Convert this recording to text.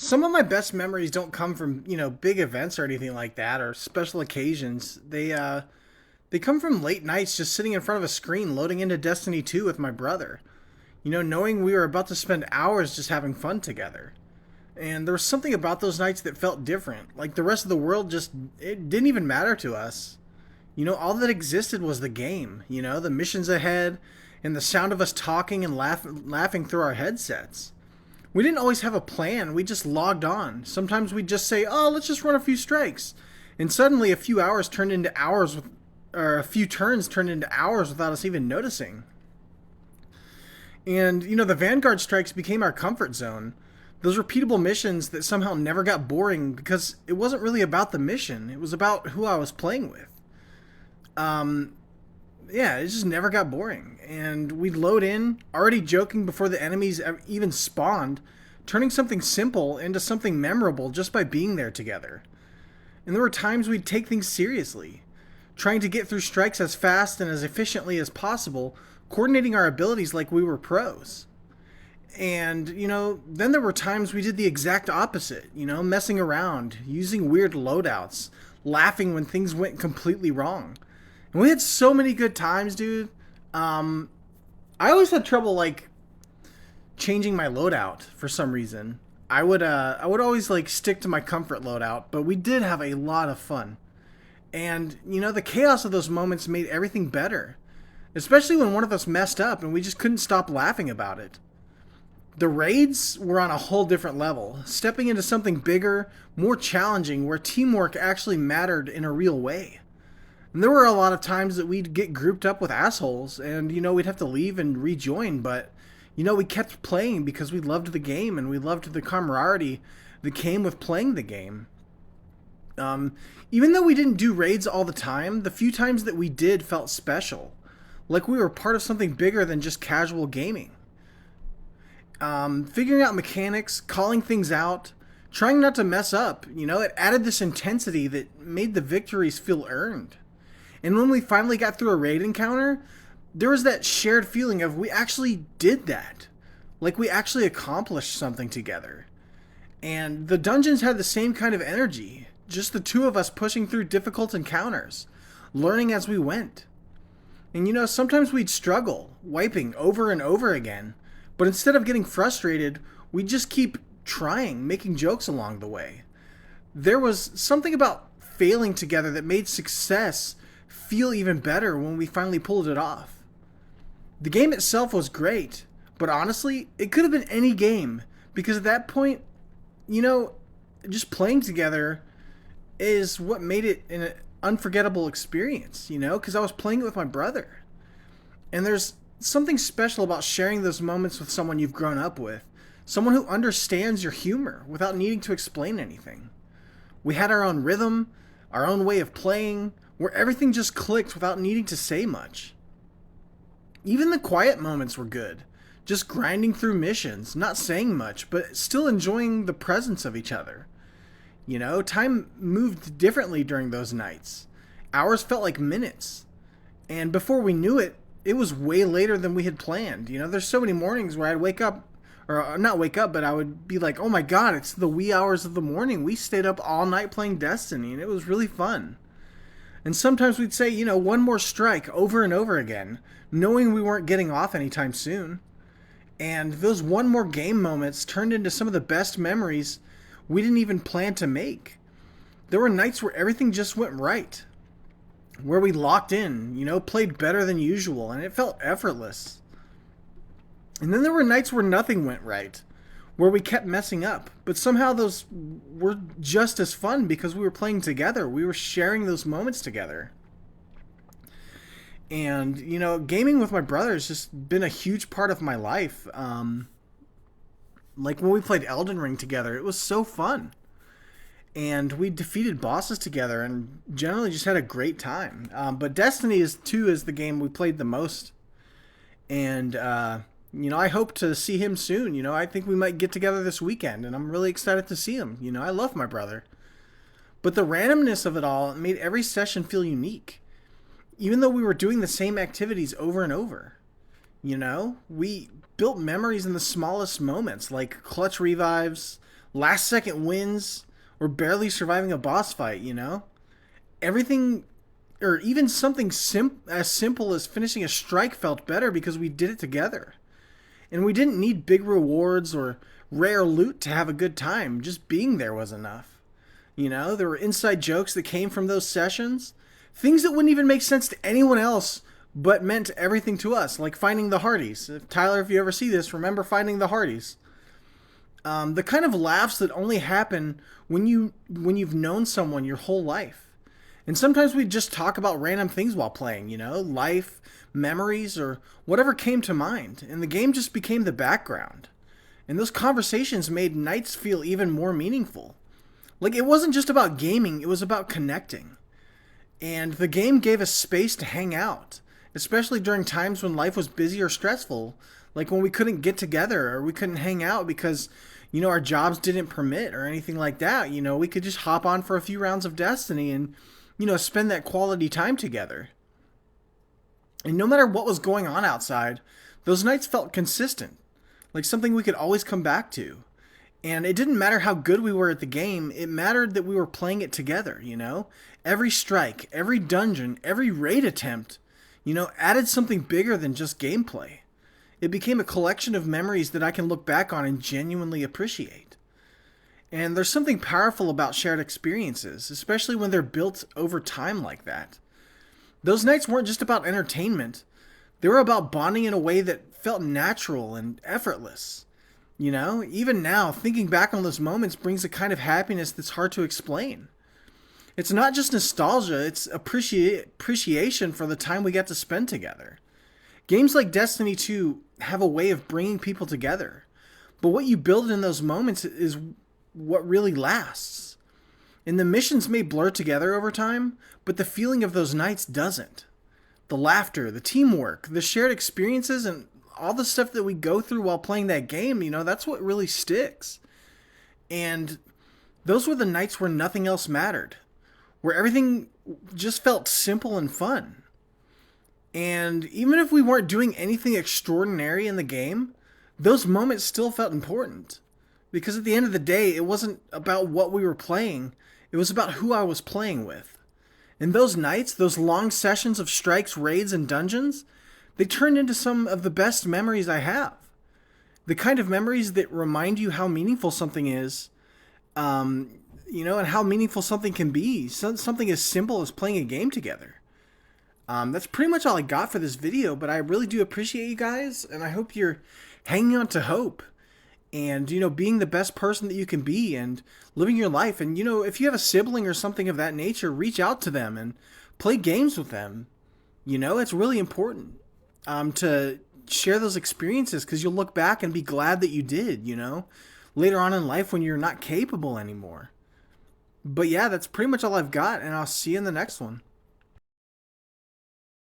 Some of my best memories don't come from, big events or anything like that or special occasions. They come from late nights just sitting in front of a screen loading into Destiny 2 with my brother. Knowing we were about to spend hours just having fun together. And there was something about those nights that felt different. Like the rest of the world just it didn't even matter to us. All that existed was the game, the missions ahead and the sound of us talking and laughing through our headsets. We didn't always have a plan. We just logged on. Sometimes we'd just say, "Oh, let's just run a few strikes." And suddenly a few hours turned into hours or a few turns turned into hours without us even noticing. And the Vanguard strikes became our comfort zone. Those repeatable missions that somehow never got boring because it wasn't really about the mission. It was about who I was playing with. Um, yeah, it just never got boring. And we'd load in, already joking before the enemies even spawned, turning something simple into something memorable just by being there together. And there were times we'd take things seriously, trying to get through strikes as fast and as efficiently as possible, coordinating our abilities like we were pros. And, then there were times we did the exact opposite, messing around, using weird loadouts, laughing when things went completely wrong. And we had so many good times, dude. I always had trouble like changing my loadout for some reason. I would always like stick to my comfort loadout, but we did have a lot of fun. And the chaos of those moments made everything better, especially when one of us messed up and we just couldn't stop laughing about it. The raids were on a whole different level, stepping into something bigger, more challenging, where teamwork actually mattered in a real way. And there were a lot of times that we'd get grouped up with assholes and, we'd have to leave and rejoin, but, we kept playing because we loved the game and we loved the camaraderie that came with playing the game. Even though we didn't do raids all the time, the few times that we did felt special. Like we were part of something bigger than just casual gaming. Figuring out mechanics, calling things out, trying not to mess up, it added this intensity that made the victories feel earned. And when we finally got through a raid encounter, there was that shared feeling of we actually did that. Like we actually accomplished something together. And the dungeons had the same kind of energy, just the two of us pushing through difficult encounters, learning as we went. And sometimes we'd struggle, wiping over and over again, but instead of getting frustrated, we'd just keep trying, making jokes along the way. There was something about failing together that made success feel even better when we finally pulled it off. The game itself was great, but honestly, it could have been any game, because at that point, just playing together is what made it an unforgettable experience, because I was playing it with my brother. And there's something special about sharing those moments with someone you've grown up with, someone who understands your humor without needing to explain anything. We had our own rhythm, our own way of playing, where everything just clicked without needing to say much. Even the quiet moments were good, just grinding through missions, not saying much, but still enjoying the presence of each other. Time moved differently during those nights. Hours felt like minutes. And before we knew it, it was way later than we had planned. There's so many mornings where I'd wake up, or not wake up, but I would be like, oh my god, it's the wee hours of the morning. We stayed up all night playing Destiny, and it was really fun. And sometimes we'd say, one more strike over and over again, knowing we weren't getting off anytime soon. And those one more game moments turned into some of the best memories we didn't even plan to make. There were nights where everything just went right, where we locked in, played better than usual, and it felt effortless. And then there were nights where nothing went right, where we kept messing up, but somehow those were just as fun because we were playing together. We were sharing those moments together. And, gaming with my brother has just been a huge part of my life. Like when we played Elden Ring together, it was so fun. And we defeated bosses together and generally just had a great time. But Destiny 2 is the game we played the most. And, I hope to see him soon. I think we might get together this weekend, and I'm really excited to see him. I love my brother. But the randomness of it all made every session feel unique. Even though we were doing the same activities over and over. We built memories in the smallest moments, like clutch revives, last second wins, or barely surviving a boss fight, you know? Everything, or even something as simple as finishing a strike felt better because we did it together. And we didn't need big rewards or rare loot to have a good time. Just being there was enough. You know, there were inside jokes that came from those sessions. Things that wouldn't even make sense to anyone else, but meant everything to us, like finding the Hardys. Tyler, if you ever see this, remember finding the Hardys. The kind of laughs that only happen when you've known someone your whole life. And sometimes we just talk about random things while playing, you know, life, memories, or whatever came to mind. And the game just became the background. And those conversations made nights feel even more meaningful. Like, it wasn't just about gaming, it was about connecting. And the game gave us space to hang out, especially during times when life was busy or stressful, like when we couldn't get together or we couldn't hang out because, you know, our jobs didn't permit or anything like that. You know, we could just hop on for a few rounds of Destiny and, you know, spend that quality time together. And no matter what was going on outside, those nights felt consistent, like something we could always come back to. And it didn't matter how good we were at the game, it mattered that we were playing it together, you know? Every strike, every dungeon, every raid attempt, you know, added something bigger than just gameplay. It became a collection of memories that I can look back on and genuinely appreciate. And there's something powerful about shared experiences, especially when they're built over time like that. Those nights weren't just about entertainment. They were about bonding in a way that felt natural and effortless. You know, even now, thinking back on those moments brings a kind of happiness that's hard to explain. It's not just nostalgia, it's appreciation for the time we got to spend together. Games like Destiny 2 have a way of bringing people together. But what you build in those moments is what really lasts. And the missions may blur together over time, but the feeling of those nights doesn't. The laughter, the teamwork, the shared experiences, and all the stuff that we go through while playing that game, you know, that's what really sticks. And those were the nights where nothing else mattered, where everything just felt simple and fun. And even if we weren't doing anything extraordinary in the game, those moments still felt important. Because at the end of the day, it wasn't about what we were playing, it was about who I was playing with. And those nights, those long sessions of strikes, raids, and dungeons, they turned into some of the best memories I have. The kind of memories that remind you how meaningful something is, you know, and how meaningful something can be. Something as simple as playing a game together. That's pretty much all I got for this video, but I really do appreciate you guys, and I hope you're hanging on to hope and, you know, being the best person that you can be and living your life. And, you know, if you have a sibling or something of that nature, reach out to them and play games with them. You know, it's really important to share those experiences, because you'll look back and be glad that you did, you know, later on in life when you're not capable anymore. But yeah, that's pretty much all I've got, and I'll see you in the next one.